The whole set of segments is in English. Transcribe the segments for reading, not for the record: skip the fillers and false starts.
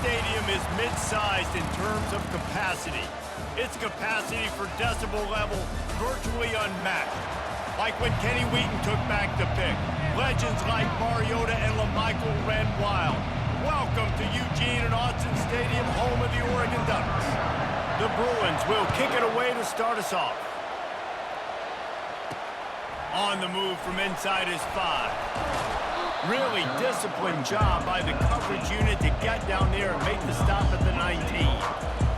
stadium is mid-sized in terms of capacity. Its capacity for decibel level virtually unmatched. Like when Kenny Wheaton took back the pick. Legends like Mariota and LaMichael ran wild. Welcome to Eugene and Autzen Stadium, home of the Oregon Ducks. The Bruins will kick it away to start us off. On the move from inside his 5. Really disciplined job by the coverage unit to get down there and make the stop at the 19.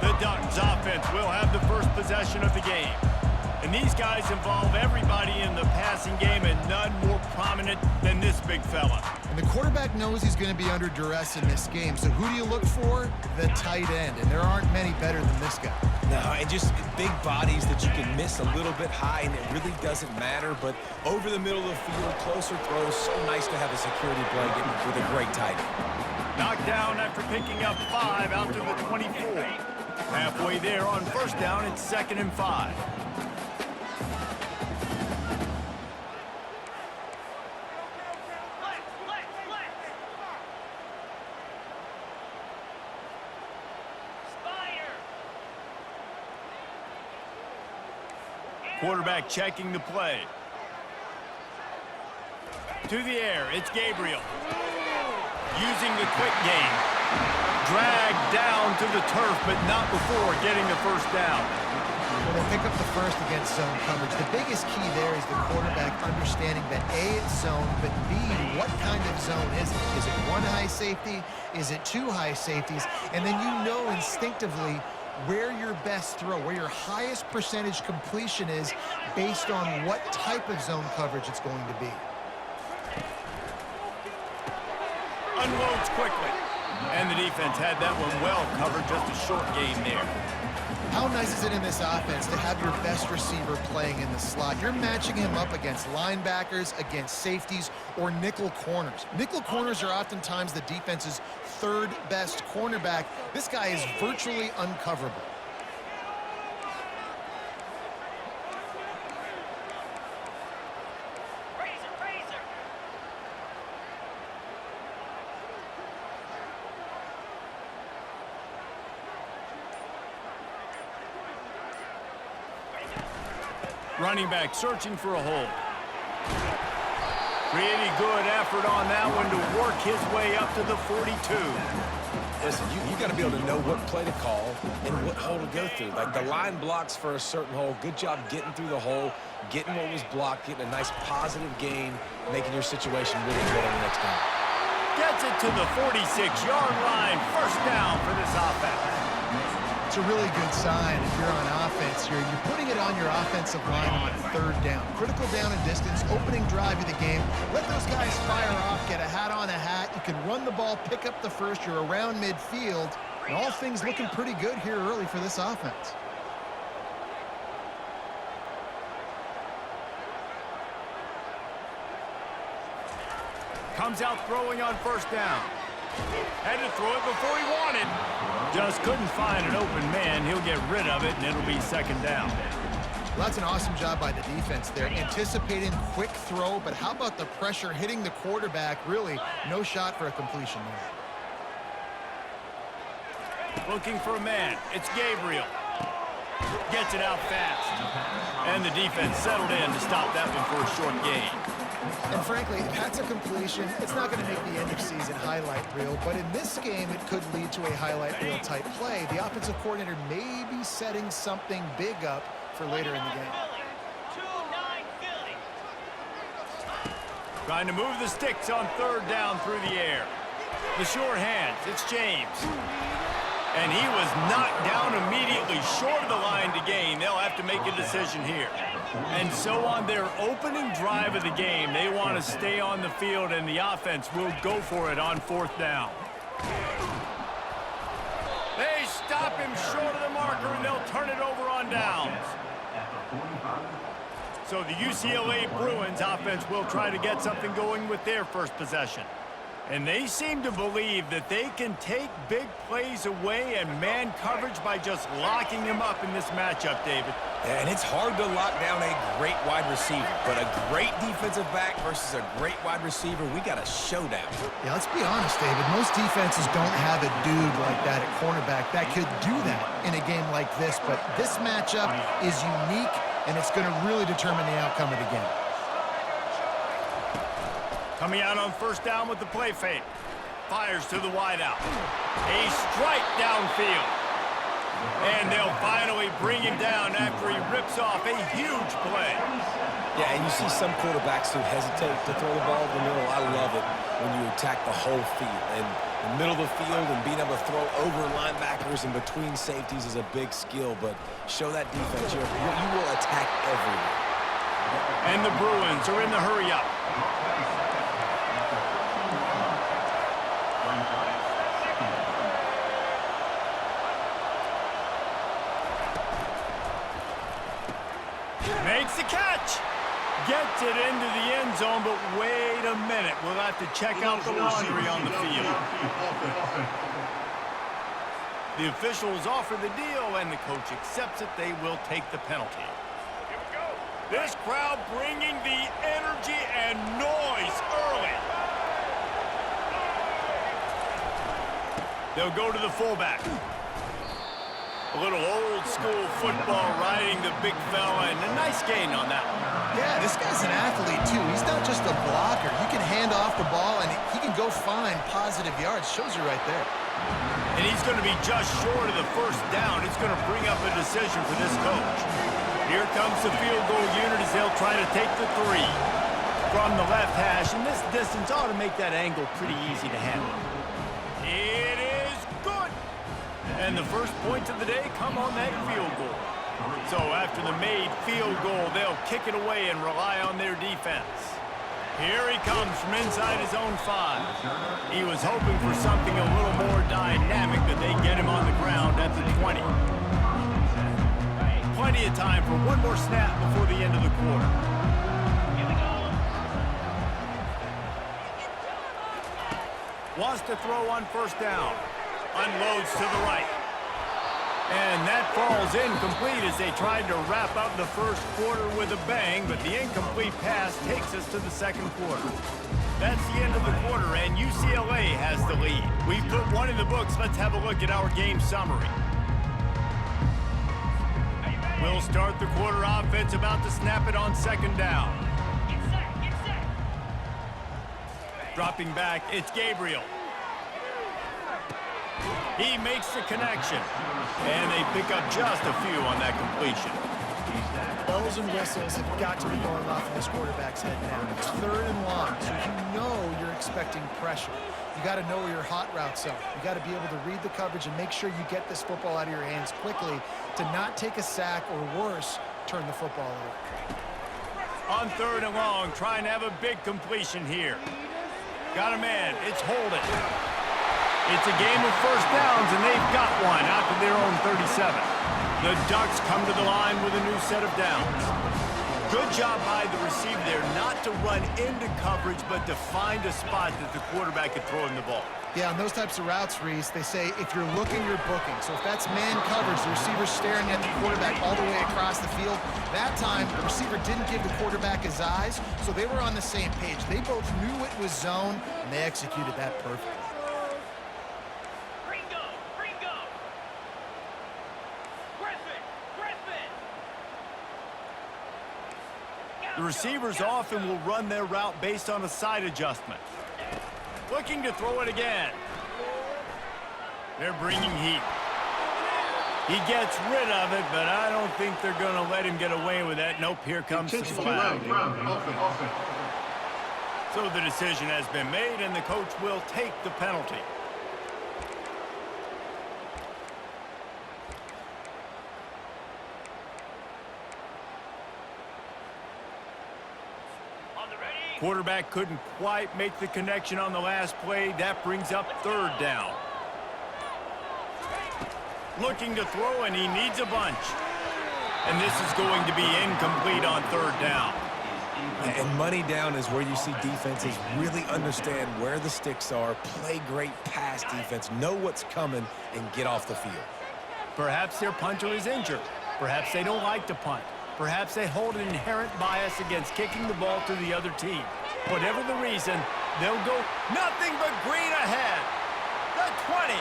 The Ducks offense will have the first possession of the game. And these guys involve everybody in the passing game, and none more prominent than this big fella. And the quarterback knows he's going to be under duress in this game. So who do you look for? The tight end. And there aren't many better than this guy. No, and just big bodies that you can miss a little bit high, and it really doesn't matter. But over the middle of the field, closer throws, so nice to have a security blanket with a great tight end. Knocked down after picking up 5 out to the 24. Halfway there on first down, it's 2nd and 5. Quarterback checking the play. To the air, it's Gabriel. Using the quick game. Dragged down to the turf, but not before getting the first down. Well, they pick up the first against zone coverage. The biggest key there is the quarterback understanding that A, it's zone, but B, what kind of zone is it? Is it one high safety? Is it two high safeties? And then you know instinctively where your best throw, where your highest percentage completion is based on what type of zone coverage it's going to be. Unloads quickly. And the defense had that one well covered, just a short gain there. How nice is it in this offense to have your best receiver playing in the slot? You're matching him up against linebackers, against safeties, or nickel corners. Nickel corners are oftentimes the defense's third best cornerback. This guy is virtually uncoverable. Running back searching for a hole. Pretty good effort on that one to work his way up to the 42. Listen, you got to be able to know what play to call and what hole to go through. Like the line blocks for a certain hole. Good job getting through the hole, getting what was blocked, getting a nice positive gain, making your situation really good on the next time. Gets it to the 46-yard line. First down for this offense. It's a really good sign if you're on offense here. You're putting it on your offensive line on 3rd down. Critical down and distance, opening drive of the game. Let those guys fire off, get a hat on a hat. You can run the ball, pick up the first. You're around midfield. And all things looking pretty good here early for this offense. Comes out throwing on first down. Had to throw it before he wanted. Just couldn't find an open man. He'll get rid of it, and it'll be 2nd down. Well, that's an awesome job by the defense there. Anticipating quick throw, but how about the pressure hitting the quarterback? Really, no shot for a completion there. Looking for a man. It's Gabriel. Gets it out fast. And the defense settled in to stop that one for a short gain. And frankly, if that's a completion, it's not going to make the end-of-season highlight reel. But in this game, it could lead to a highlight reel type play. The offensive coordinator may be setting something big up for later in the game. Trying to move the sticks on 3rd down through the air. The short hands, it's James. And he was knocked down immediately short of the line to gain. They'll have to make a decision here. And so on their opening drive of the game, they want to stay on the field, and the offense will go for it on 4th down. They stop him short of the marker, and they'll turn it over on downs. So the UCLA Bruins offense will try to get something going with their first possession. And they seem to believe that they can take big plays away and man coverage by just locking him up in this matchup, David. And it's hard to lock down a great wide receiver, but a great defensive back versus a great wide receiver, we got a showdown. Yeah, let's be honest, David. Most defenses don't have a dude like that at cornerback that could do that in a game like this, but this matchup is unique, and it's going to really determine the outcome of the game. Coming out on first down with the play fake. Fires to the wideout. A strike downfield. And they'll finally bring him down after he rips off a huge play. Yeah, and you see some quarterbacks who hesitate to throw the ball in the middle. I love it when you attack the whole field. And the middle of the field and being able to throw over linebackers and between safeties is a big skill. But show that defense, you will attack everywhere. And the Bruins are in the hurry-up. Makes the catch. Gets it into the end zone, but wait a minute. We'll have to check out the laundry on the field. The officials offer the deal, and the coach accepts it. They will take the penalty. This crowd bringing the energy and noise early. They'll go to the fullback. A little old-school football riding the big fella, and a nice gain on that one. Yeah, this guy's an athlete, too. He's not just a blocker. He can hand off the ball, and he can go find positive yards. Shows you right there. And he's going to be just short of the first down. It's going to bring up a decision for this coach. Here comes the field goal unit as they'll try to take the 3 from the left hash, and this distance ought to make that angle pretty easy to handle. It is good. And the first points of the day come on that field goal. So after the made field goal, they'll kick it away and rely on their defense. Here he comes from inside his own 5. He was hoping for something a little more dynamic, but they get him on the ground at the 20. Plenty of time for one more snap before the end of the quarter. Wants to throw on first down. Unloads to the right. And that falls incomplete as they tried to wrap up the first quarter with a bang, but the incomplete pass takes us to the second quarter. That's the end of the quarter, and UCLA has the lead. We've put one in the books. Let's have a look at our game summary. We'll start the quarter offense about to snap it on second down. Dropping back, it's Gabriel. He makes the connection, and they pick up just a few on that completion. Bells and whistles have got to be going off in this quarterback's head now. It's 3rd and long, so you know you're expecting pressure. You got to know where your hot routes are. You got to be able to read the coverage and make sure you get this football out of your hands quickly to not take a sack or worse, turn the football over. On 3rd and long, trying to have a big completion here. Got a man, it's Holden. It's a game of first downs, and they've got one out to their own 37. The Ducks come to the line with a new set of downs. Good job by the receiver there not to run into coverage, but to find a spot that the quarterback could throw him the ball. Yeah, on those types of routes, Reese, they say if you're looking, you're booking. So if that's man coverage, the receiver's staring at the quarterback all the way across the field. That time, the receiver didn't give the quarterback his eyes, so they were on the same page. They both knew it was zone, and they executed that perfectly. The receivers often will run their route based on a side adjustment. Looking to throw it again. They're bringing heat. He gets rid of it, but I don't think they're going to let him get away with that. Nope, here comes the flag. So the decision has been made, and the coach will take the penalty. Quarterback couldn't quite make the connection on the last play. That brings up 3rd down. Looking to throw, and he needs a bunch. And this is going to be incomplete on 3rd down. And money down is where you see defenses really understand where the sticks are, play great pass defense, know what's coming, and get off the field. Perhaps their punter is injured. Perhaps they don't like to punt. Perhaps they hold an inherent bias against kicking the ball to the other team. Whatever the reason, they'll go nothing but green ahead. The 20.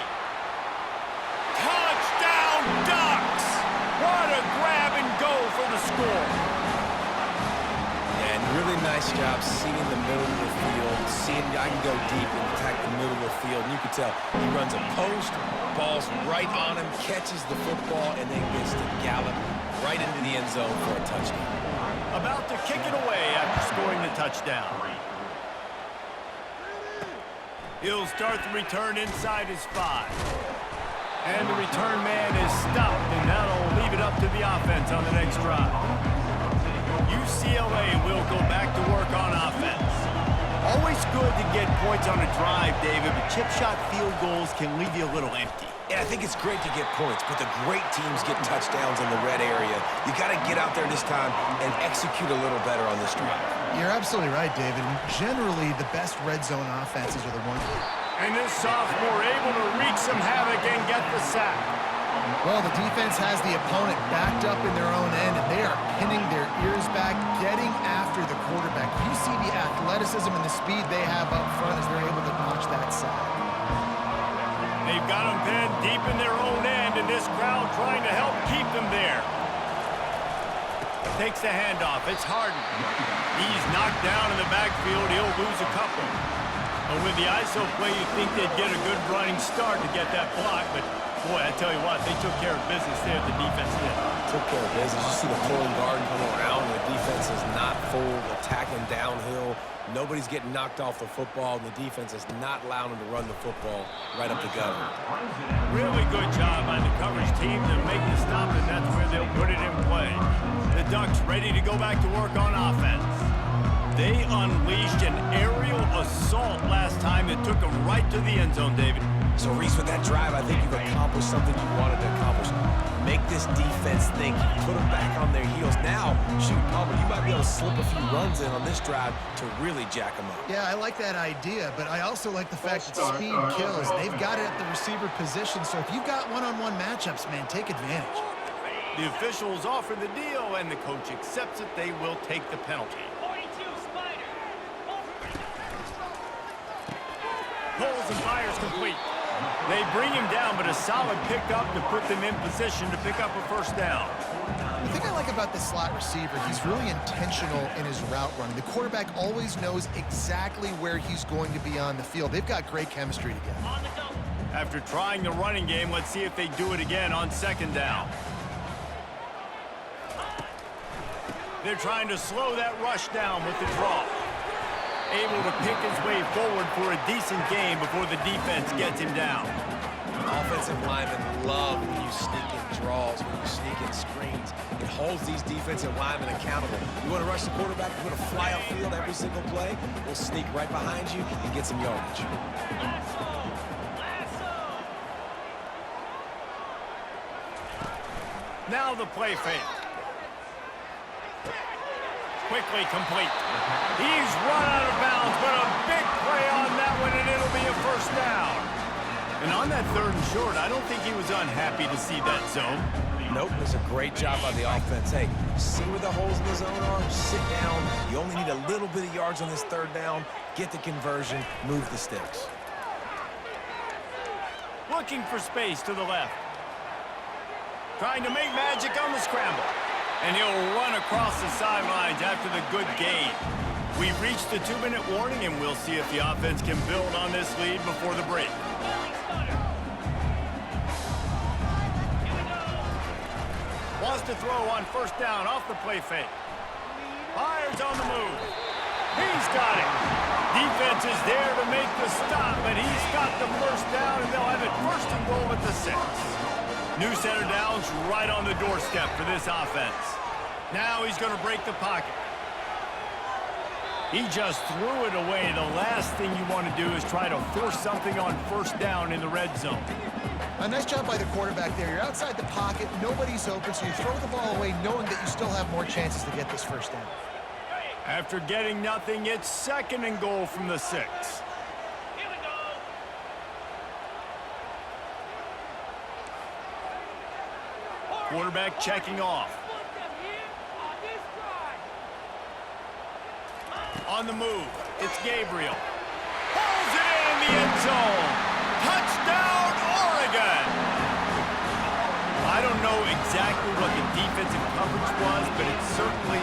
Touchdown Ducks! What a grab and go for the score. And really nice job seeing the middle of the field, seeing I can go deep and attack the middle of the field. And you can tell he runs a post, ball's right on him, catches the football, and then gets to gallop right into the end zone for a touchdown. About to kick it away after scoring the touchdown. He'll start the return inside his 5. And the return man is stopped, and that'll leave it up to the offense on the next drive. UCLA will go back to work on offense. Always good to get points on a drive, David, but chip shot field goals can leave you a little empty. Yeah, I think it's great to get points, but the great teams get touchdowns in the red area. You got to get out there this time and execute a little better on this drive. You're absolutely right, David. Generally, the best red zone offenses are the ones. And this sophomore able to wreak some havoc and get the sack. Well, the defense has the opponent backed up in their own end, and they are pinning their ears back, getting after the quarterback. You see the athleticism and the speed they have up front as they're able to notch that sack. They've got them pinned deep in their own end, and this crowd trying to help keep them there. Takes the handoff. It's Harden. He's knocked down in the backfield. He'll lose a couple. But with the ISO play, you'd think they'd get a good running start to get that block. But, boy, I tell you what, they took care of business there. The defense did. Took care of business. You see the pulling guard come around. The defense is not full, attacking downhill. Nobody's getting knocked off the football, and the defense is not allowing them to run the football right up the gut. Really good job by the coverage team to make the stop, and that's where they'll put it in play. The Ducks ready to go back to work on offense. They unleashed an aerial assault last time that took them right to the end zone, David. So, Reese, with that drive, I think you've accomplished something you wanted to accomplish. Make this defense think. Put them back on their heels. Now, shoot, Palmer, you might be able to slip a few runs in on this drive to really jack them up. Yeah, I like that idea, but I also like the fact that speed kills. They've got it at the receiver position, so if you've got one-on-one matchups, man, take advantage. The officials offer the deal, and the coach accepts it. They will take the penalty. Pulls and fires complete. They bring him down, but a solid pickup to put them in position to pick up a first down. The thing I like about the slot receiver, he's really intentional in his route running. The quarterback always knows exactly where he's going to be on the field. They've got great chemistry together. After trying the running game, let's see if they do it again on second down. They're trying to slow that rush down with the draw. Able to pick his way forward for a decent game before the defense gets him down. Offensive linemen love when you sneak in draws, when you sneak in screens. It holds these defensive linemen accountable. You want to rush the quarterback, you want to fly upfield every single play, we'll sneak right behind you and get some yardage. Now the play fake. Quickly complete. He's run out of bounds, but a big play on that one, and it'll be a first down. And on that third and short, I don't think he was unhappy to see that zone. Nope, it was a great job by the offense. Hey, see where the holes in the zone are? Sit down. You only need a little bit of yards on this third down. Get the conversion. Move the sticks. Looking for space to the left. Trying to make magic on the scramble. And he'll run across the sidelines after the good gain. We've reached the 2-minute warning, and we'll see if the offense can build on this lead before the break. Wants to throw on first down off the play fake. Fires on the move. He's got it. Defense is there to make the stop, but he's got the first down, and they'll have it first and goal at the 6. New center downs right on the doorstep for this offense. Now he's going to break the pocket. He just threw it away. The last thing you want to do is try to force something on first down in the red zone. A nice job by the quarterback there. You're outside the pocket, nobody's open, so you throw the ball away knowing that you still have more chances to get this first down. After getting nothing, it's 2nd and goal from the 6. Quarterback checking off. On the move, it's Gabriel. Pulls it in the end zone. Touchdown, Oregon! I don't know exactly what the defensive coverage was, but it certainly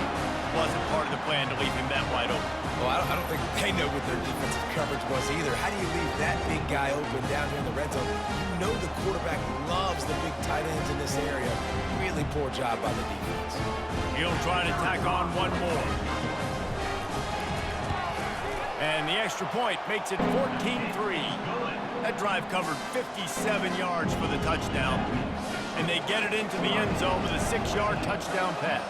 wasn't part of the plan to leave him that wide open. Well, I don't think they know what their defensive coverage was either. How do you leave that big guy open down here in the red zone? You know the quarterback loves the big tight ends in this area. Really poor job by the defense. He'll try to tack on one more. And the extra point makes it 14-3. That drive covered 57 yards for the touchdown. And they get it into the end zone with a 6-yard touchdown pass.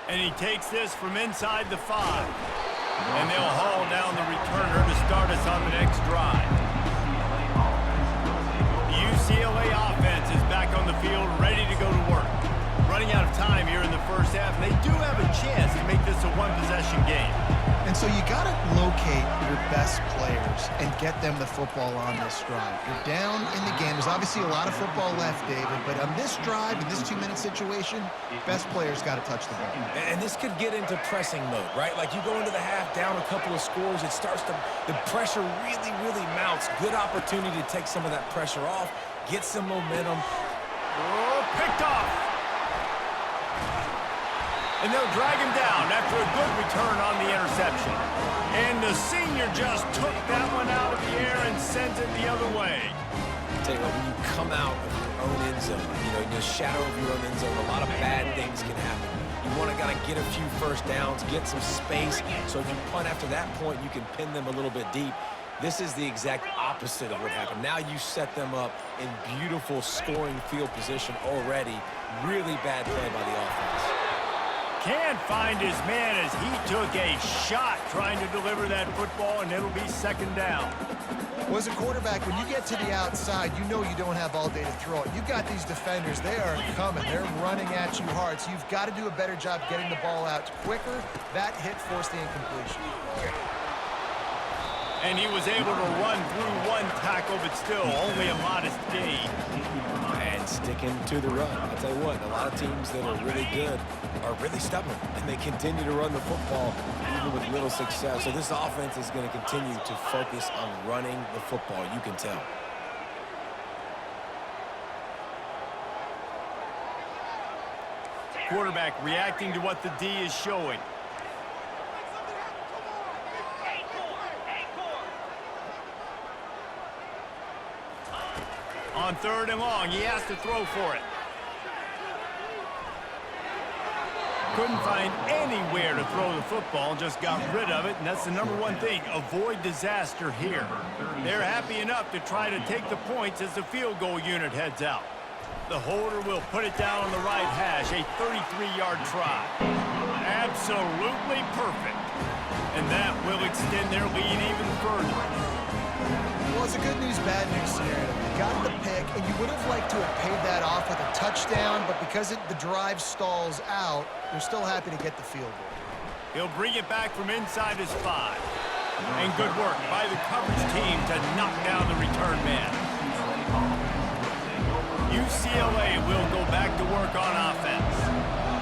And he takes this from inside the 5. And they'll haul down the returner to start us on the next drive. The UCLA offense is back on the field, ready to go to work. Running out of time here in the first half, and they do have a chance to make this a one-possession game. And so you got to locate your best players and get them the football on this drive. You're down in the game. There's obviously a lot of football left, David, but on this drive, in this 2-minute situation, best players got to touch the ball. And this could get into pressing mode, right? Like you go into the half, down a couple of scores, it starts to, the pressure really, really mounts. Good opportunity to take some of that pressure off, get some momentum. Oh, picked off. And they'll drag him down after a good return on the interception. And the senior just took that one out of the air and sends it the other way. I'll tell you what, when you come out of your own end zone, you know, in the shadow of your own end zone, a lot of bad things can happen. You want to kind of get a few first downs, get some space, so if you punt after that point, you can pin them a little bit deep. This is the exact opposite of what happened. Now you set them up in beautiful scoring field position already. Really bad play by the offense. Can't find his man as he took a shot trying to deliver that football, and it'll be 2nd down. Well, as a quarterback, when you get to the outside, you know you don't have all day to throw it. You've got these defenders. They are coming. They're running at you hard, so you've got to do a better job getting the ball out quicker. That hit forced the incompletion. And he was able to run through one tackle, but still only a modest gain. And sticking to the run. I'll tell you what, a lot of teams that are really good are really stubborn, and they continue to run the football even with little success. So this offense is going to continue to focus on running the football, you can tell. Quarterback reacting to what the D is showing. On 3rd and long, he has to throw for it. Couldn't find anywhere to throw the football, just got rid of it, and that's the #1 thing. Avoid disaster here. They're happy enough to try to take the points as the field goal unit heads out. The holder will put it down on the right hash, a 33-yard try. Absolutely perfect. And that will extend their lead even further. Well, it's a good news, bad news scenario. You got the pick, and you would have liked to have paid that off with a touchdown, but because the drive stalls out, you're still happy to get the field goal. He'll bring it back from inside his 5. And good work by the coverage team to knock down the return man. UCLA will go back to work on offense.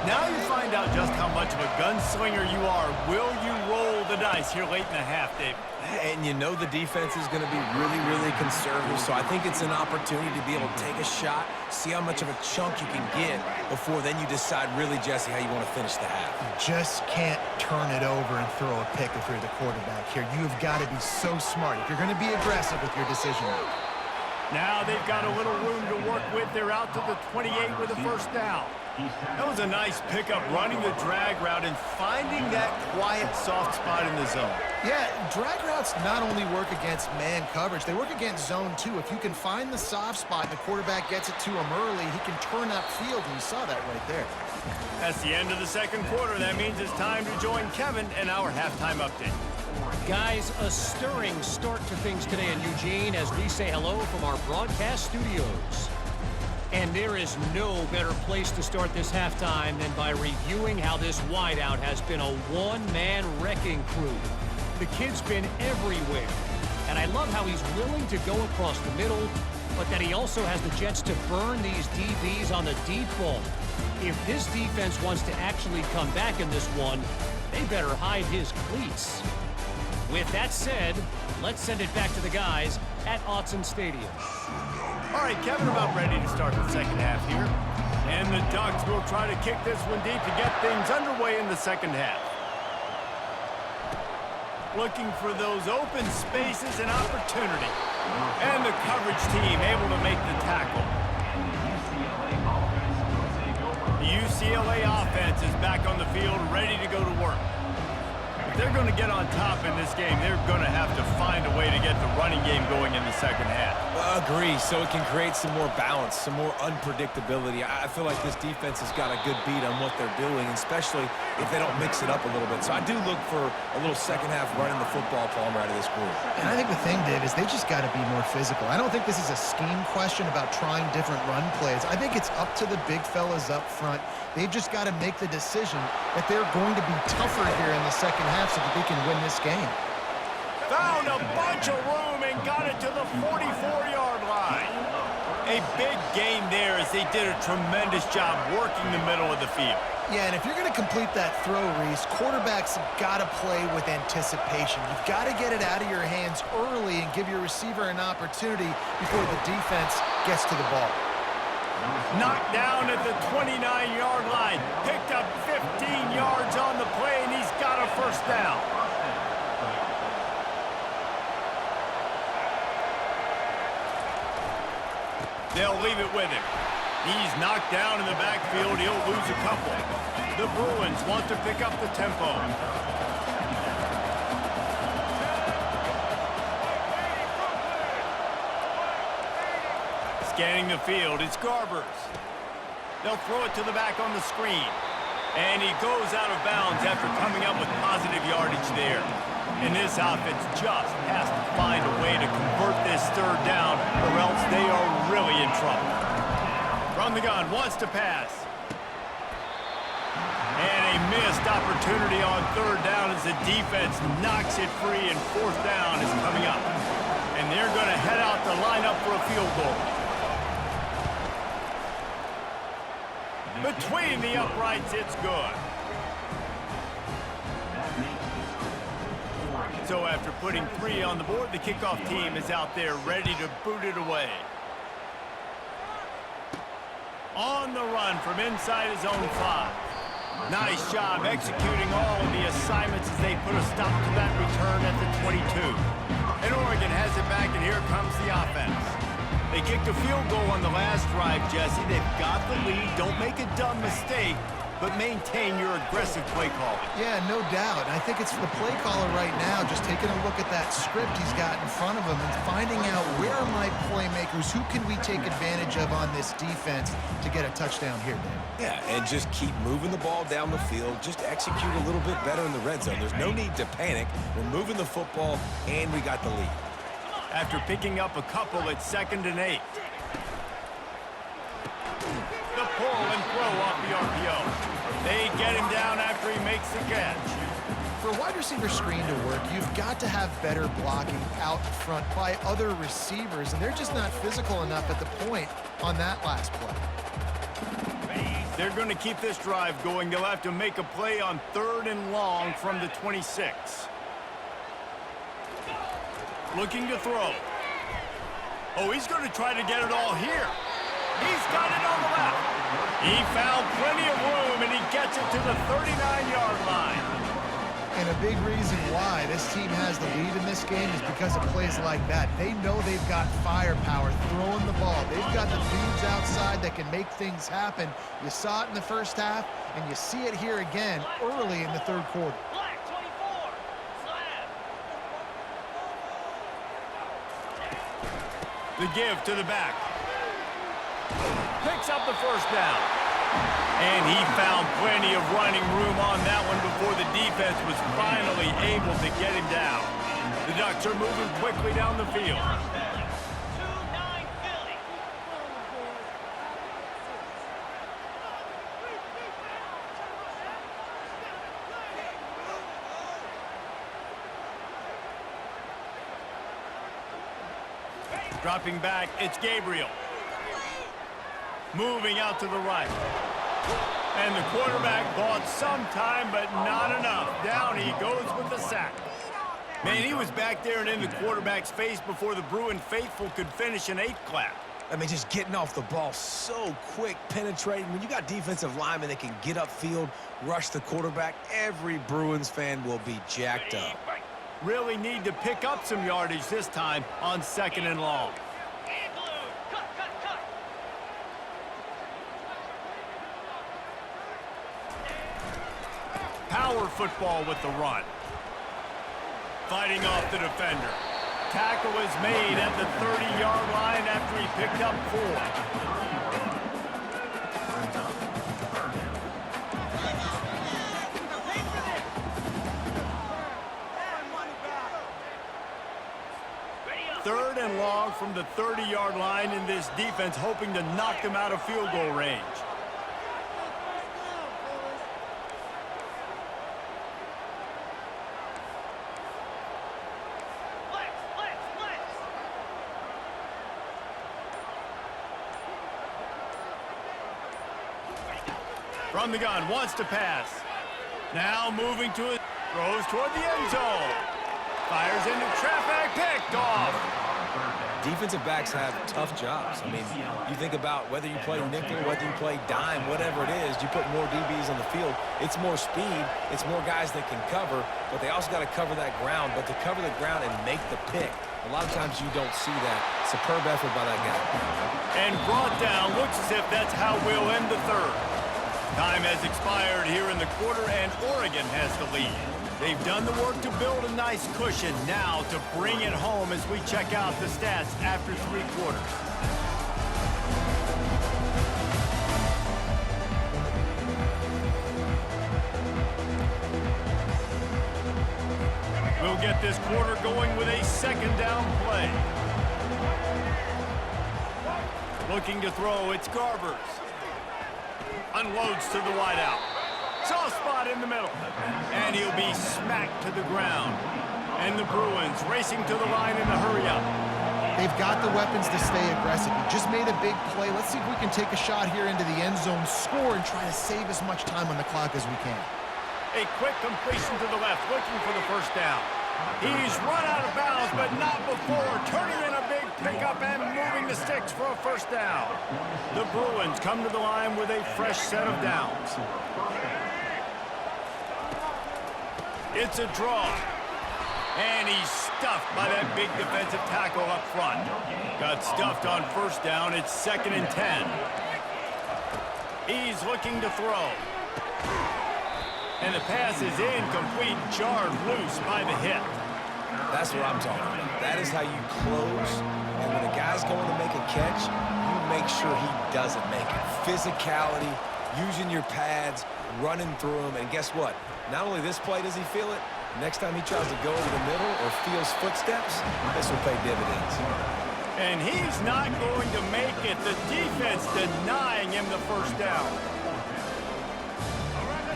Now you find out just how much of a gunslinger you are. Will you roll the dice here late in the half, Dave? And you know the defense is going to be really, really conservative, so I think it's an opportunity to be able to take a shot, see how much of a chunk you can get before then you decide really, Jesse, how you want to finish the half. You just can't turn it over and throw a pick if you're the quarterback here. You've got to be so smart if you're going to be aggressive with your decision making. Now they've got a little room to work with. They're out to the 28 with a first down. That was a nice pickup, running the drag route and finding that quiet, soft spot in the zone. Yeah, drag routes not only work against man coverage, they work against zone too. If you can find the soft spot and the quarterback gets it to him early, he can turn upfield, and you saw that right there. That's the end of the 2nd quarter. That means it's time to join Kevin and our halftime update. Guys, a stirring start to things today in Eugene as we say hello from our broadcast studios. And there is no better place to start this halftime than by reviewing how this wideout has been a one-man wrecking crew. The kid's been everywhere, and I love how he's willing to go across the middle, but that he also has the jets to burn these DBs on the deep ball. If this defense wants to actually come back in this one, they better hide his cleats. With that said, let's send it back to the guys at Autzen Stadium. All right, Kevin, about ready to start the second half here. And the Ducks will try to kick this one deep to get things underway in the second half. Looking for those open spaces and opportunity. And the coverage team able to make the tackle. The UCLA offense is back on the field, ready to go to work. If they're going to get on top in this game, they're going to have to find a way to get the running game going in the second half. Agree, so it can create some more balance, some more unpredictability. I feel like this defense has got a good beat on what they're doing, especially if they don't mix it up a little bit. So I do look for a little second half running the football Palmer out of this group. And I think the thing, Dave, is they just got to be more physical. I don't think this is a scheme question about trying different run plays. I think it's up to the big fellas up front. They've just got to make the decision that they're going to be tougher here in the second half so that they can win this game. Found a bunch of room and got it to the 44-yard line. A big gain there as they did a tremendous job working the middle of the field. Yeah, and if you're going to complete that throw, Reese, quarterbacks have got to play with anticipation. You've got to get it out of your hands early and give your receiver an opportunity before the defense gets to the ball. Knocked down at the 29-yard line. Picked up 15 yards on the play, and he's got a first down. They'll leave it with him. He's knocked down in the backfield. He'll lose a couple. The Bruins want to pick up the tempo. Scanning the field, it's Garbers. They'll throw it to the back on the screen. And he goes out of bounds after coming up with positive yardage there. And this offense just has to find a way to convert this third down, or else they are really in trouble. From the gun, wants to pass. And a missed opportunity on third down as the defense knocks it free, and fourth down is coming up. And they're going to head out to line up for a field goal. Between the uprights, it's good. So after putting 3 on the board, the kickoff team is out there ready to boot it away. On the run from inside his own 5. Nice job executing all of the assignments as they put a stop to that return at the 22. And Oregon has it back, and here comes the offense. They kicked a field goal on the last drive, Jesse. They've got the lead. Don't make a dumb mistake, but maintain your aggressive play calling. Yeah, no doubt. And I think it's the play caller right now just taking a look at that script he's got in front of him and finding out where are my playmakers, who can we take advantage of on this defense to get a touchdown here, Dave. Yeah, and just keep moving the ball down the field. Just execute a little bit better in the red zone. There's no need to panic. We're moving the football, and we got the lead. After picking up a couple at 2nd and 8. The pull and throw off the RPO. They get him down after he makes the catch. For a wide receiver screen to work, you've got to have better blocking out front by other receivers, and they're just not physical enough at the point on that last play. They're going to keep this drive going. They'll have to make a play on 3rd and long from the 26. Looking to throw. Oh, he's going to try to get it all here. He's got it on the left. He found plenty of room, and he gets it to the 39-yard line. And a big reason why this team has the lead in this game is because of plays like that. They know they've got firepower throwing the ball. They've got the dudes outside that can make things happen. You saw it in the first half, and you see it here again early in the third quarter. The give to the back. Picks up the first down. And he found plenty of running room on that one before the defense was finally able to get him down. The Ducks are moving quickly down the field. Dropping back, it's Gabriel. Moving out to the right. And the quarterback bought some time, but not enough. Down he goes with the sack. Man, he was back there and in the quarterback's face before the Bruin faithful could finish an 8 clap. I mean, just getting off the ball so quick, penetrating. When you got defensive linemen that can get upfield, rush the quarterback, every Bruins fan will be jacked up. Really need to pick up some yardage this time on 2nd and long. Power football with the run. Fighting off the defender. Tackle is made at the 30-yard line after he picked up 4. 3rd and long from the 30-yard line, in this defense hoping to knock them out of field goal range. From the gun, wants to pass. Now moving to it, throws toward the end zone. Fires into traffic, picked off. Defensive backs have tough jobs. I mean, you think about whether you play nickel, whether you play dime, whatever it is, you put more DBs on the field. It's more speed. It's more guys that can cover, but they also got to cover that ground. But to cover the ground and make the pick, a lot of times you don't see that. Superb effort by that guy. And brought down, looks as if that's how we'll end the 3rd. Time has expired here in the quarter, and Oregon has the lead. They've done the work to build a nice cushion. Now to bring it home as we check out the stats after 3 quarters. We'll get this quarter going with a 2nd down play. Looking to throw, it's Garbers. Unloads to the wideout. Soft spot in the middle. And he'll be smacked to the ground. And the Bruins racing to the line in a hurry-up. They've got the weapons to stay aggressive. He just made a big play. Let's see if we can take a shot here into the end zone, score, and try to save as much time on the clock as we can. A quick completion to the left, looking for the 1st down. He's run out of bounds, but not before turning in a big pickup and moving the sticks for a 1st down. The Bruins come to the line with a fresh set of downs. It's a draw. And he's stuffed by that big defensive tackle up front. Got stuffed on 1st down. It's 2nd and 10. He's looking to throw. And the pass is incomplete, jarred loose by the hit. That's what I'm talking about. That is how you close. And when a guy's going to make a catch, you make sure he doesn't make it. Physicality, using your pads, running through them. And guess what? Not only this play does he feel it, next time he tries to go over the middle or feels footsteps, this will pay dividends. And he's not going to make it. The defense denying him the 1st down.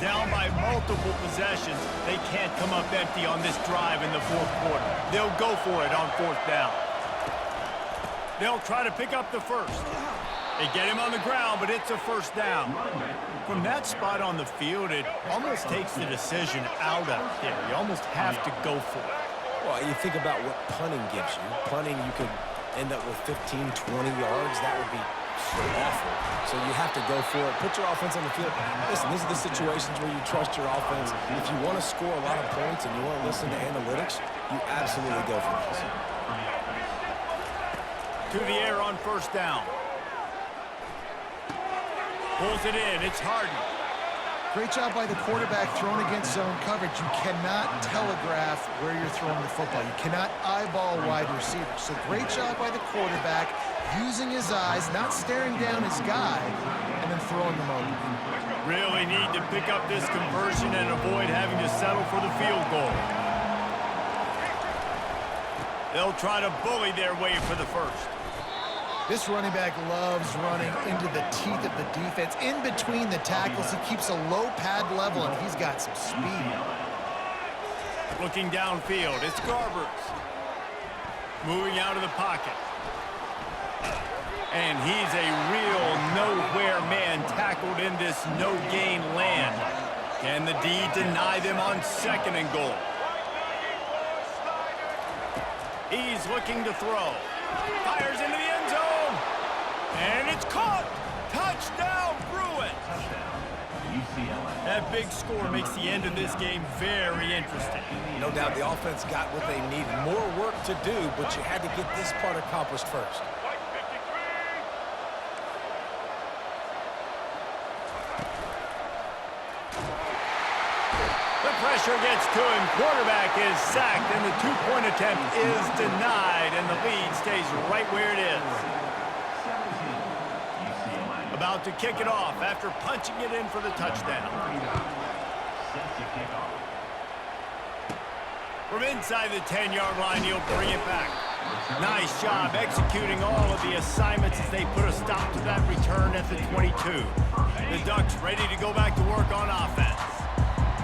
Down by multiple possessions. They can't come up empty on this drive in the 4th quarter. They'll go for it on 4th down. They'll try to pick up the 1st. They get him on the ground, but it's a 1st down. From that spot on the field, it almost takes the decision out of here. You almost have to go for it. Well, you think about what punting gives you. Punting, you could end up with 15, 20 yards. That would be awful. So you have to go for it. Put your offense on the field. Listen, these are the situations where you trust your offense. If you want to score a lot of points and you want to listen to analytics, you absolutely go for this. To the air on 1st down. Pulls it in. It's Harden. Great job by the quarterback thrown against zone coverage. You cannot telegraph where you're throwing the football. You cannot eyeball wide receivers. So great job by the quarterback using his eyes, not staring down his guy, and then throwing them over. Really need to pick up this conversion and avoid having to settle for the field goal. They'll try to bully their way for the 1st. This running back loves running into the teeth of the defense. In between the tackles, he keeps a low pad level, and he's got some speed. Looking downfield, it's Garbers. Moving out of the pocket. And he's a real nowhere man tackled in this no-gain land. Can the D deny them on 2nd and goal? He's looking to throw. Fires into the end zone. And it's caught. Touchdown, Bruins. UCLA. That big score makes the end of this game very interesting. No doubt the offense got what they needed. More work to do, but you had to get this part accomplished first. The pressure gets to him. Quarterback is sacked, and the two-point attempt is denied, and the lead stays right where it is. About to kick it off after punching it in for the touchdown. From inside the 10-yard line, he'll bring it back. Nice job executing all of the assignments as they put a stop to that return at the 22. The Ducks ready to go back to work on offense.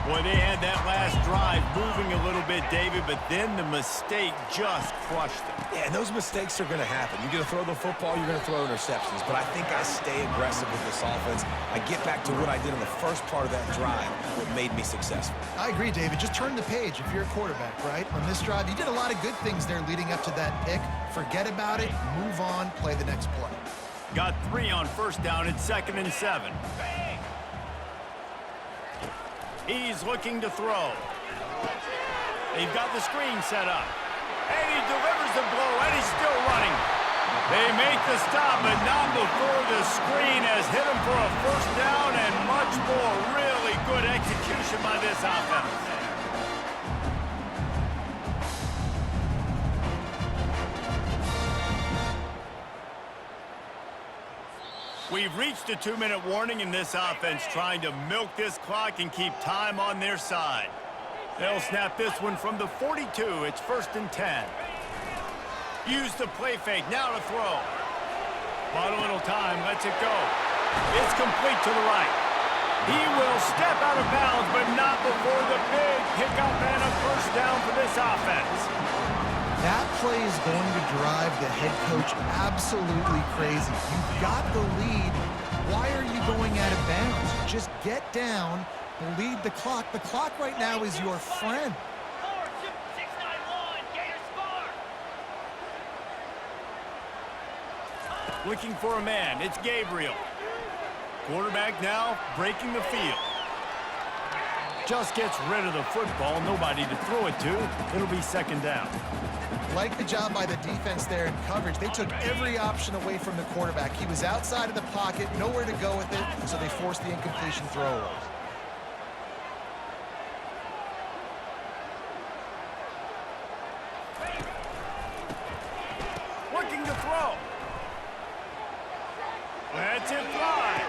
Boy, they had that last drive moving a little bit, David, but then the mistake just crushed them. Yeah, and those mistakes are going to happen. You're going to throw the football, you're going to throw interceptions. But I think I stay aggressive with this offense. I get back to what I did in the first part of that drive, what made me successful. I agree, David. Just turn the page if you're a quarterback, right? On this drive, you did a lot of good things there leading up to that pick. Forget about it, move on, play the next play. Got 3 on 1st down at 2nd and 7. He's looking to throw. They've got the screen set up. And he delivers the blow, and he's still running. They make the stop, but not before the screen has hit him for a 1st down and much more. Really good execution by this offense. We've reached a 2-minute warning in this offense, trying to milk this clock and keep time on their side. They'll snap this one from the 42. It's 1st and 10. Use the play fake. Now to throw. Bought a little time. Lets it go. It's complete to the right. He will step out of bounds, but not before the big pickup and a 1st down for this offense. That play is going to drive the head coach absolutely crazy. You've got the lead. Why are you going out of bounds? Just get down, lead the clock. The clock right now is your friend. Looking for a man. It's Gabriel. Quarterback now breaking the field. Just gets rid of the football. Nobody to throw it to. It'll be 2nd down. Like the job by the defense there in coverage. They took every option away from the quarterback. He was outside of the pocket, nowhere to go with it, so they forced the incompletion throwaway. Looking to throw. Lets it fly.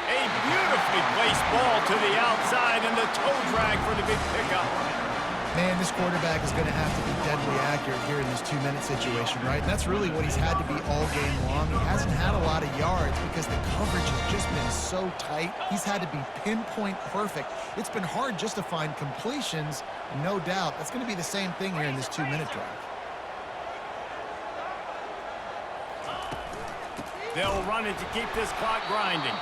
A beautifully placed ball to the outside and the toe drag for the big pickup. Man, this quarterback is going to have to be deadly accurate here in this 2-minute situation, right? And that's really what he's had to be all game long. He hasn't had a lot of yards because the coverage has just been so tight. He's had to be pinpoint perfect. It's been hard just to find completions, no doubt. That's going to be the same thing here in this 2-minute drive. They'll run it to keep this clock grinding.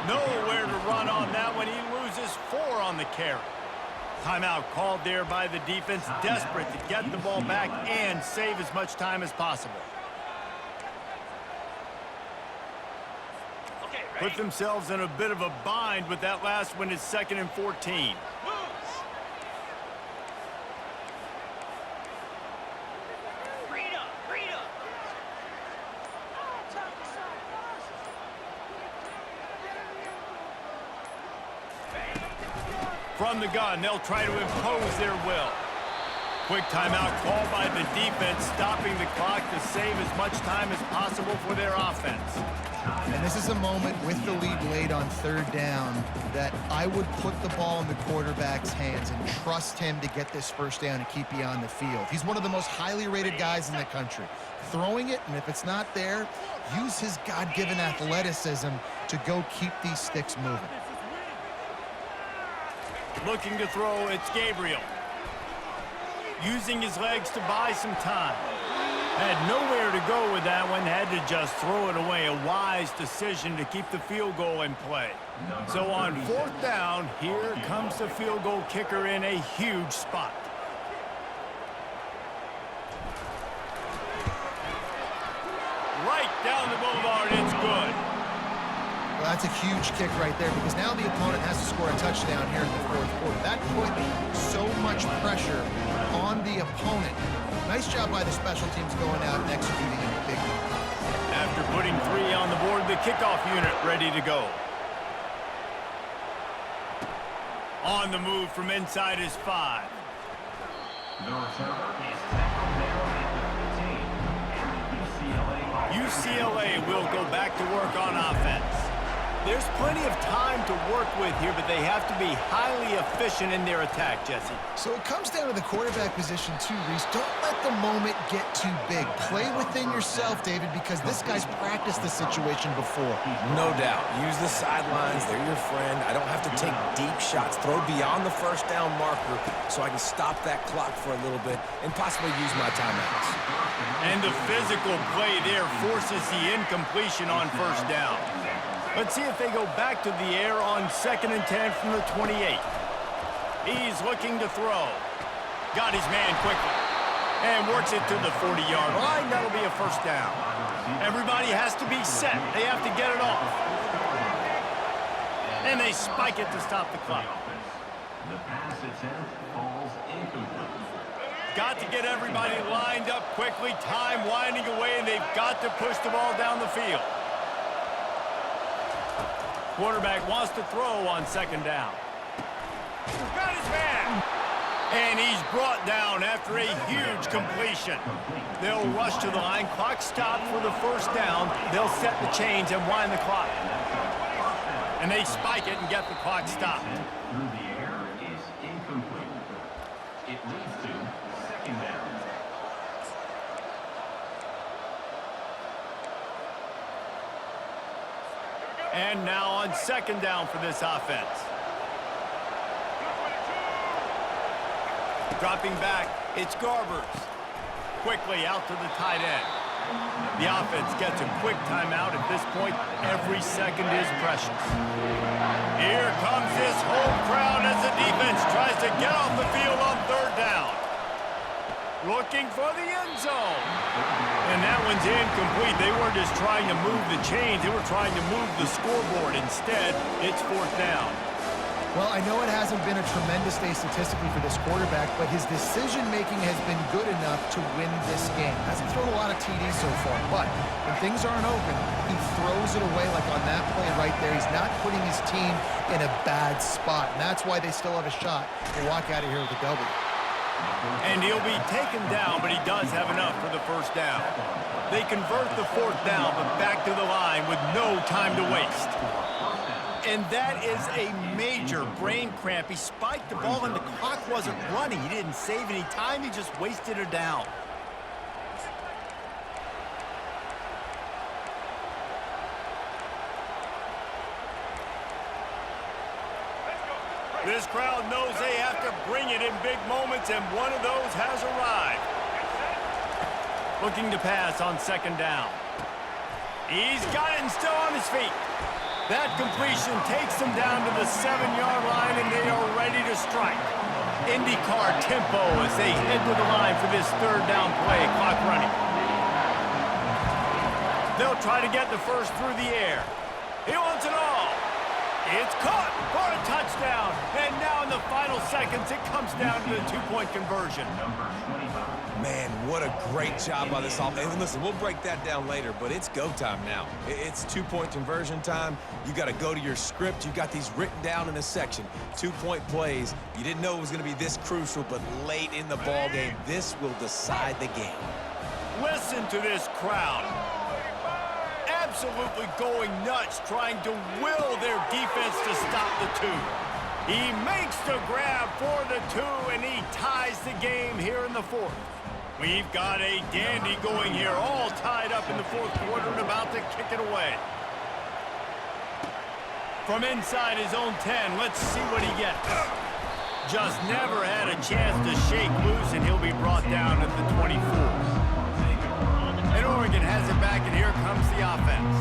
Nowhere to run on that one. He loses 4 on the carry. Timeout called there by the defense, desperate to get the ball back and save as much time as possible. Put themselves in a bit of a bind with that last one. It's 2nd and 14. From the gun, they'll try to impose their will. Quick timeout called by the defense, stopping the clock to save as much time as possible for their offense. And this is a moment with the lead late on 3rd down that I would put the ball in the quarterback's hands and trust him to get this 1st down and keep you on the field. He's one of the most highly rated guys in the country. Throwing it, and if it's not there, use his God-given athleticism to go keep these sticks moving. Looking to throw, it's Gabriel. Using his legs to buy some time. Had nowhere to go with that one, had to just throw it away. A wise decision to keep the field goal in play. So on 4th down, here comes the field goal kicker in a huge spot. Right down the boulevard, it's good. Well, that's a huge kick right there because now the opponent has to score a touchdown here in the 4th quarter. That put so much pressure on the opponent. Nice job by the special teams going out and executing a big one. After putting 3 on the board, the kickoff unit ready to go. On the move from inside his 5. The returner is tackled down at the 15. And UCLA will go back to work on offense. There's plenty of time to work with here, but they have to be highly efficient in their attack, Jesse. So it comes down to the quarterback position too, Reese. Don't let the moment get too big. Play within yourself, David, because this guy's practiced the situation before. No doubt. Use the sidelines. They're your friend. I don't have to take deep shots. Throw beyond the 1st down marker so I can stop that clock for a little bit and possibly use my timeouts. And the physical play there forces the incompletion on 1st down. Let's see if they go back to the air on 2nd and 10 from the 28. He's looking to throw. Got his man quickly. And works it to the 40-yard line. That'll be a 1st down. Everybody has to be set. They have to get it off. And they spike it to stop the clock. the pass attempt falls incomplete. Got to get everybody lined up quickly. Time winding away, and they've got to push the ball down the field. Quarterback wants to throw on 2nd down. Got his man. And he's brought down after a huge completion. They'll rush to the line. Clock stopped for the 1st down. They'll set the chains and wind the clock. And they spike it and get the clock stopped. Through the air is incomplete. It leads to 2nd down. And now on 2nd down for this offense. Dropping back, it's Garbers. Quickly out to the tight end. The offense gets a quick timeout. At this point, every second is precious. Here comes this home crowd as the defense tries to get off the field on 3rd down. Looking for the end zone. And that one's incomplete. They weren't just trying to move the chains. They were trying to move the scoreboard. Instead, it's 4th down. Well, I know it hasn't been a tremendous day statistically for this quarterback, but his decision-making has been good enough to win this game. Hasn't thrown a lot of TDs so far, but when things aren't open, he throws it away like on that play right there. He's not putting his team in a bad spot, and that's why they still have a shot to walk out of here with a W. And he'll be taken down, but he does have enough for the 1st down. They convert the 4th down, but back to the line with no time to waste. And that is a major brain cramp. He spiked the ball and the clock wasn't running. He didn't save any time. He just wasted it down. This crowd knows they have to bring it in big moments, and one of those has arrived. Looking to pass on 2nd down. He's got it and still on his feet. That completion takes them down to the 7-yard line, and they are ready to strike. IndyCar tempo as they head to the line for this 3rd down play. Clock running. They'll try to get the first through the air. He wants it all. It's caught for a touchdown. And now in the final seconds, it comes down to the 2-point conversion. Man, what a great job by this offense. And listen, we'll break that down later, but it's go time now. It's 2-point conversion time. You got to go to your script. You got these written down in a section. 2-point plays. You didn't know it was going to be this crucial, but late in the ball game, this will decide the game. Listen to this crowd. Absolutely going nuts, trying to will their defense to stop the 2. He makes the grab for the 2, and he ties the game here in the 4th. We've got a dandy going here, all tied up in the 4th quarter and about to kick it away. From inside his own 10, let's see what he gets. Just never had a chance to shake loose, and he'll be brought down at the 24. Oregon has it back, and here comes the offense.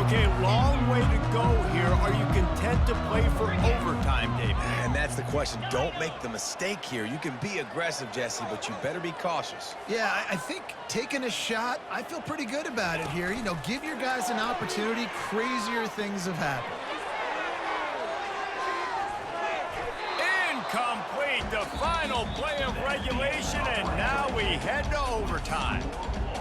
Okay, long way to go here. Are you content to play for overtime, David? And that's the question. Don't make the mistake here. You can be aggressive, Jesse, but you better be cautious. Yeah, I think taking a shot, I feel pretty good about it here. You know, give your guys an opportunity. Crazier things have happened. Incomplete, the final play of regulation, and now we head to overtime.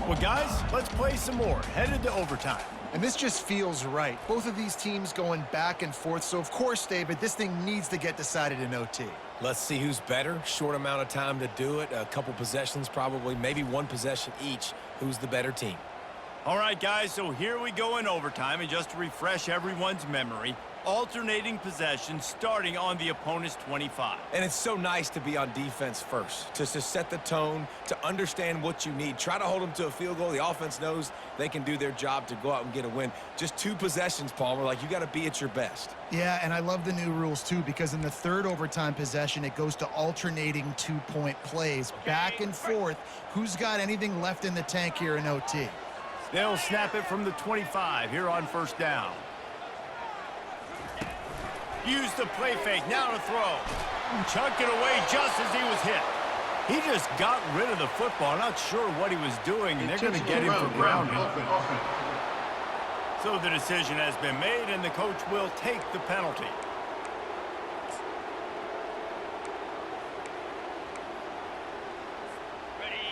Well, guys, let's play some more. Headed to overtime. And this just feels right. Both of these teams going back and forth. So, of course, David, this thing needs to get decided in OT. Let's see who's better. Short amount of time to do it. A couple possessions probably, maybe one possession each. Who's the better team? All right, guys, so here we go in overtime. And just to refresh everyone's memory, alternating possessions starting on the opponent's 25. And it's so nice to be on defense first, to set the tone, to understand what you need. Try to hold them to a field goal. The offense knows they can do their job to go out and get a win. Just 2 possessions, Palmer. Like, you got to be at your best. Yeah, and I love the new rules, too, because in the third overtime possession, it goes to alternating 2-point plays, back and forth. Who's got anything left in the tank here in OT? They'll snap it from the 25 here on first down. Use the play fake, now to throw. Chunk it away just as he was hit. He just got rid of the football. Not sure what he was doing, and they're going to get him for grounding. So the decision has been made, and the coach will take the penalty.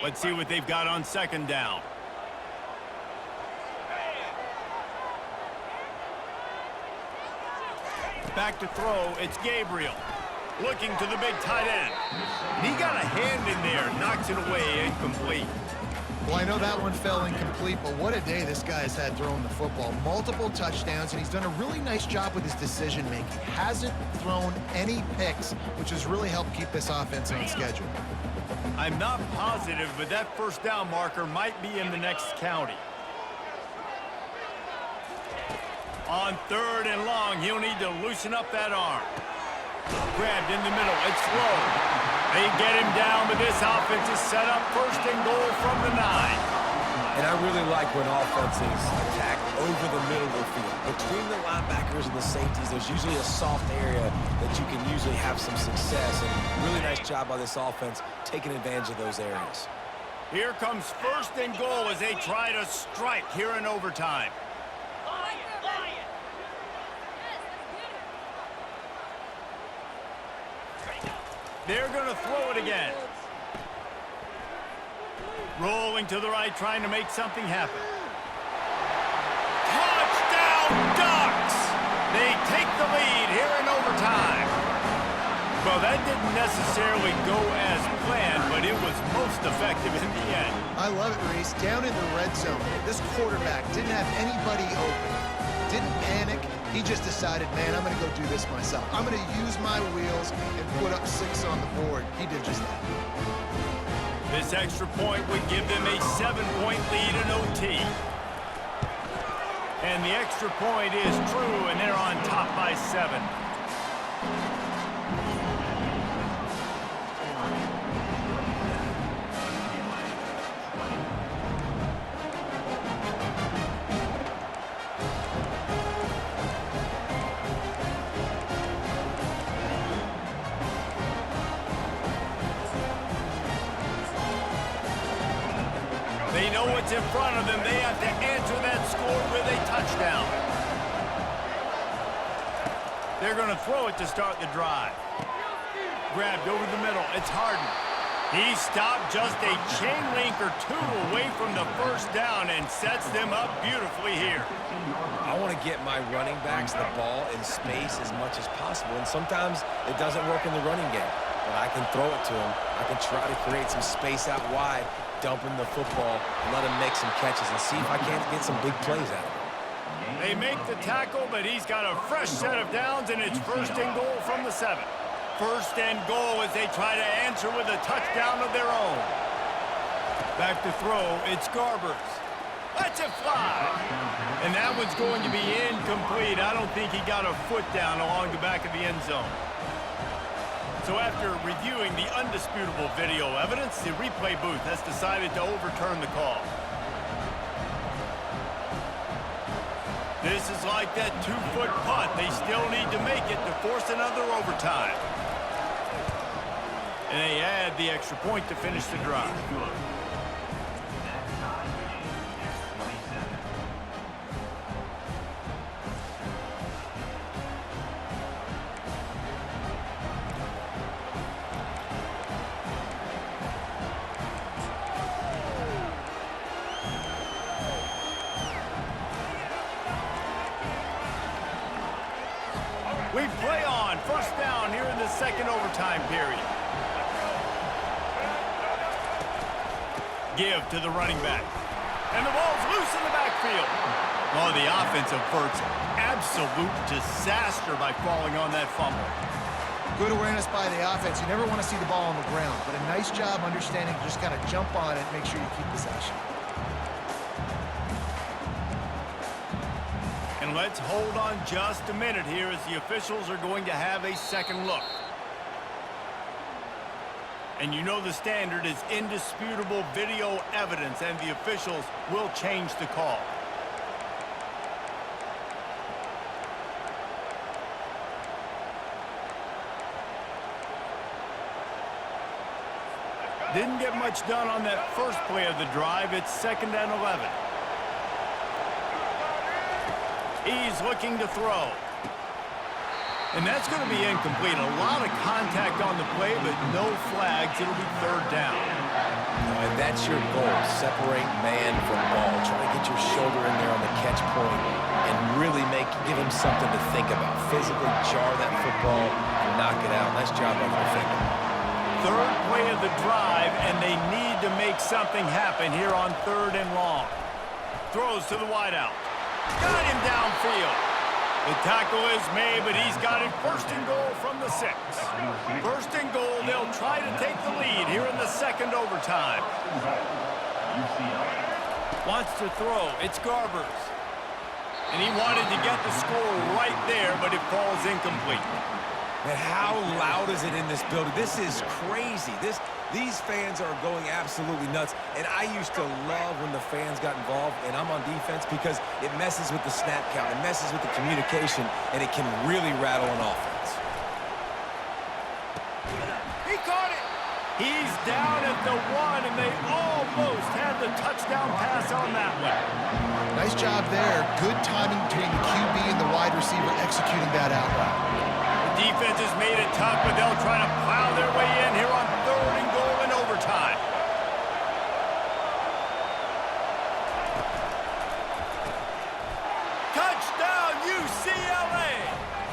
Let's see what they've got on second down. Back to throw, it's Gabriel. Looking to the big tight end. And he got a hand in there, knocks it away, incomplete. Well, I know that one fell incomplete, but what a day this guy's had throwing the football. Multiple touchdowns, and he's done a really nice job with his decision-making. Hasn't thrown any picks, which has really helped keep this offense on schedule. I'm not positive, but that first down marker might be in the next county. On third and long, he'll need to loosen up that arm. Grabbed in the middle, it's low. They get him down, but this offense is set up first and goal from the 9. And I really like when offenses attack over the middle of the field. Between the linebackers and the safeties, there's usually a soft area that you can usually have some success. And really nice job by this offense taking advantage of those areas. Here comes first and goal as they try to strike here in overtime. They're going to throw it again. Rolling to the right, trying to make something happen. Touchdown, Ducks! They take the lead here in overtime. Well, that didn't necessarily go as planned, but it was most effective in the end. I love it, Reese. Down in the red zone, this quarterback didn't have anybody open. Didn't panic. He just decided, man, I'm going to go do this myself. I'm going to use my wheels and put up 6 on the board. He did just that. This extra point would give them a 7-point lead in OT. And the extra point is true, and they're on top by 7. They know what's in front of them. They have to answer that score with a touchdown. They're going to throw it to start the drive. Grabbed over the middle. It's Harden. He stopped just a chain link or 2 away from the first down and sets them up beautifully here. I want to get my running backs the ball in space as much as possible, and sometimes it doesn't work in the running game. But I can throw it to him. I can try to create some space out wide, dump him the football, and let him make some catches and see if I can't get some big plays out of him. They make the tackle, but he's got a fresh set of downs, and it's first and goal from the 7. First and goal as they try to answer with a touchdown of their own. Back to throw, it's Garbers. Let's it fly. And that one's going to be incomplete. I don't think he got a foot down along the back of the end zone. So after reviewing the undisputable video evidence, the replay booth has decided to overturn the call. This is like that 2-foot putt. They still need to make it to force another overtime. And they add the extra point to finish the drive. We play on. First down here in the second overtime period. Give to the running back. And the ball's loose in the backfield. Oh, the offense averts absolute disaster by falling on that fumble. Good awareness by the offense. You never want to see the ball on the ground, but a nice job understanding to just kind of jump on it and make sure you keep possession. And let's hold on just a minute here as the officials are going to have a second look. And you know the standard is indisputable video evidence, and the officials will change the call. Didn't get much done on that first play of the drive. It's 2nd and 11. He's looking to throw. And that's going to be incomplete. A lot of contact on the play, but no flags. It'll be 3rd down. And that's your goal, separate man from ball. Try to get your shoulder in there on the catch point and really give him something to think about. Physically jar that football and knock it out. Nice job by the defender. 3rd play of the drive, and they need to make something happen here on 3rd and long. Throws to the wideout. Got him downfield. The tackle is made, but he's got it 1st and goal from the 6. 1st and goal, they'll try to take the lead here in the second overtime. Wants to throw, it's Garbers. And he wanted to get the score right there, but it falls incomplete. And how loud is it in this building? This is crazy. These fans are going absolutely nuts. And I used to love when the fans got involved, and I'm on defense because it messes with the snap count. It messes with the communication, and it can really rattle an offense. He caught it. He's down at the 1, and they almost had the touchdown pass on that one. Nice job there. Good timing between the QB and the wide receiver executing that out route. Defense has made it tough, but they'll try to plow their way in here on 3rd and goal in overtime. Touchdown, UCLA!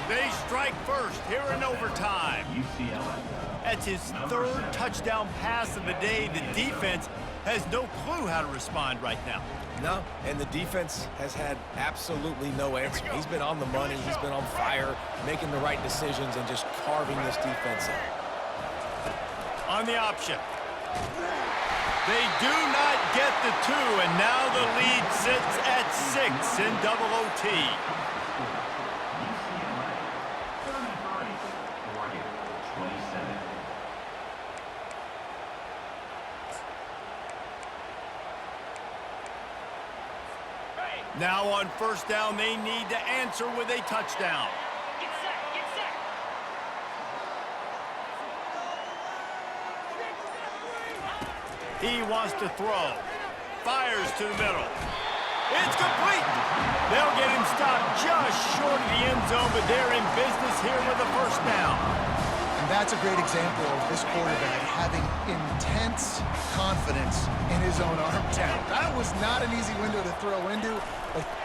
They strike first here in overtime. UCLA. That's his 3rd touchdown pass of the day. The defense has no clue how to respond right now. No, and the defense has had absolutely no answer. He's been on the money. He's been on fire, making the right decisions and just carving this defense out. On the option. They do not get the 2, and now the lead sits at 6 in double OT. Now on 1st down, they need to answer with a touchdown. Get set, get set. He wants to throw. Fires to the middle. It's complete. They'll get him stopped just short of the end zone, but they're in business here with a 1st down. And that's a great example of this quarterback having intense confidence in his own arm talent. That was not an easy window to throw into.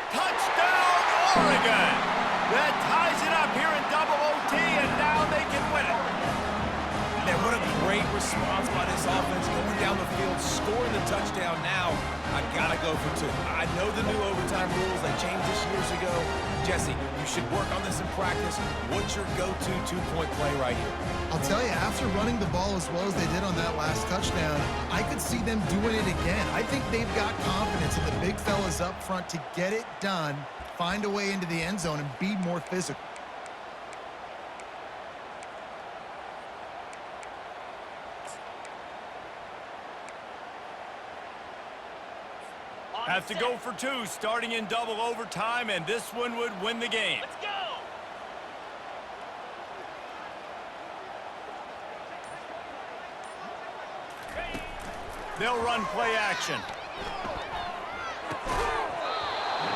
Touchdown, Oregon! That ties it up here in double OT, and now they can win it. Man, what a great response by this offense, going down the field, scoring the touchdown. Now, I gotta go for 2. I know the new overtime rules that changed this years ago. Jesse, you should work on this in practice. What's your go-to 2-point play right here? I'll tell you, after running the ball as well as they did on that last touchdown, I could see them doing it again. I think they've got confidence in the big fellas up front to get it done, find a way into the end zone, and be more physical. Have to go for two, starting in double overtime, and this one would win the game. Let's go. They'll run play action.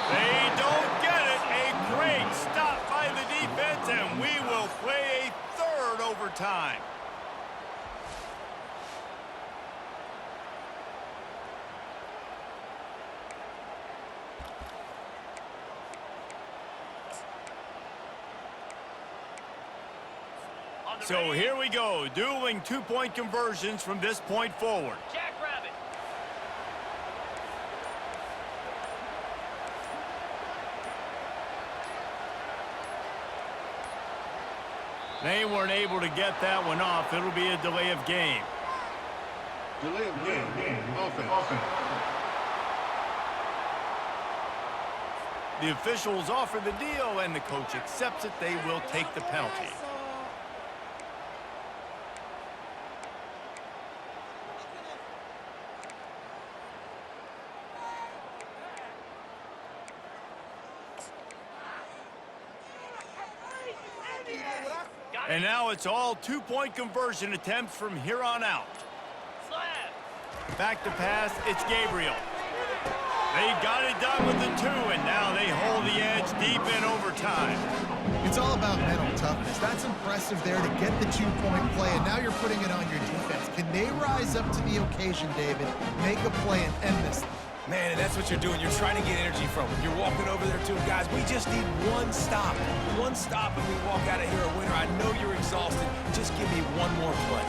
They don't get it. A great stop by the defense, and we will play a third overtime. So here we go, dueling two-point conversions from this point forward. Jackrabbit. They weren't able to get that one off. It'll be a delay of game. Delay of game. Offense. The officials offer the deal, and the coach accepts it. They will take the penalty. And now it's all two-point conversion attempts from here on out. Slab. Back to pass, it's Gabriel. They got it done with the two, and now they hold the edge deep in overtime. It's all about mental toughness. That's impressive there to get the two-point play, and now you're putting it on your defense. Can they rise up to the occasion, David, make a play and end this? Man, and that's what you're doing. You're trying to get energy from them. You're walking over there to them. Guys, we just need one stop. One stop and we walk out of here a winner. I know you're exhausted. Just give me one more play.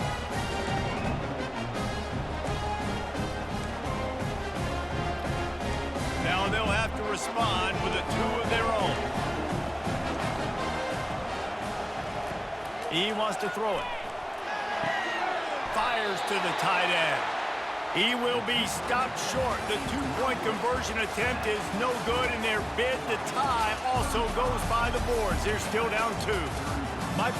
Now they'll have to respond with a two of their own. He wants to throw it. Fires to the tight end. He will be stopped short. The two-point conversion attempt is no good, and their bid to tie also goes by the boards. They're still down two. My